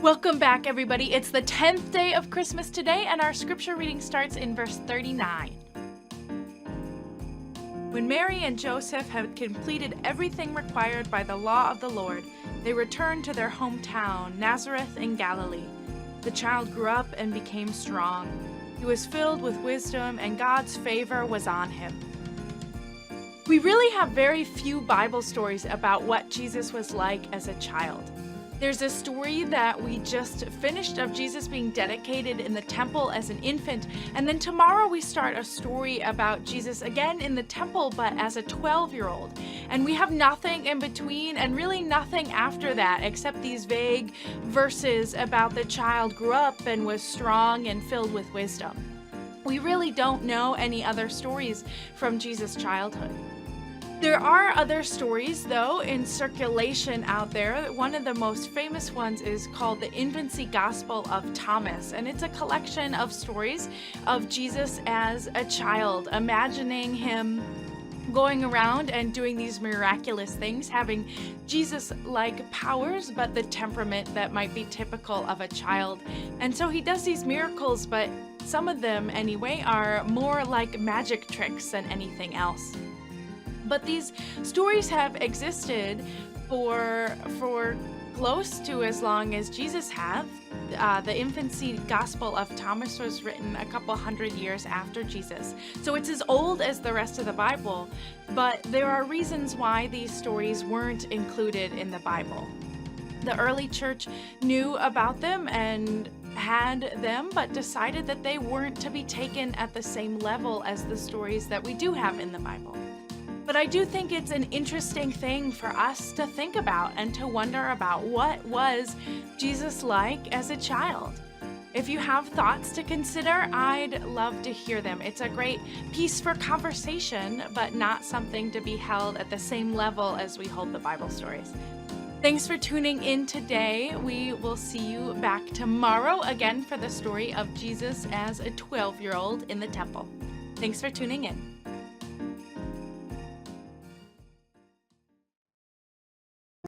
Welcome back, everybody. It's the 10th day of Christmas today, and our scripture reading starts in verse 39. When Mary and Joseph had completed everything required by the law of the Lord, they returned to their hometown, Nazareth in Galilee. The child grew up and became strong. He was filled with wisdom, and God's favor was on him. We really have very few Bible stories about what Jesus was like as a child. There's a story that we just finished of Jesus being dedicated in the temple as an infant, and then tomorrow we start a story about Jesus again in the temple but as a 12-year-old. And we have nothing in between and really nothing after that except these vague verses about the child grew up and was strong and filled with wisdom. We really don't know any other stories from Jesus' childhood. There are other stories, though, in circulation out there. One of the most famous ones is called the Infancy Gospel of Thomas, and it's a collection of stories of Jesus as a child, imagining him going around and doing these miraculous things, having Jesus-like powers, but the temperament that might be typical of a child. And so he does these miracles, but some of them, anyway, are more like magic tricks than anything else. But these stories have existed for close to as long as Jesus have. The Infancy Gospel of Thomas was written a couple hundred years after Jesus. So it's as old as the rest of the Bible, but there are reasons why these stories weren't included in the Bible. The early church knew about them and had them, but decided that they weren't to be taken at the same level as the stories that we do have in the Bible. But I do think it's an interesting thing for us to think about and to wonder about what was Jesus like as a child. If you have thoughts to consider, I'd love to hear them. It's a great piece for conversation, but not something to be held at the same level as we hold the Bible stories. Thanks for tuning in today. We will see you back tomorrow again for the story of Jesus as a 12-year-old in the temple. Thanks for tuning in.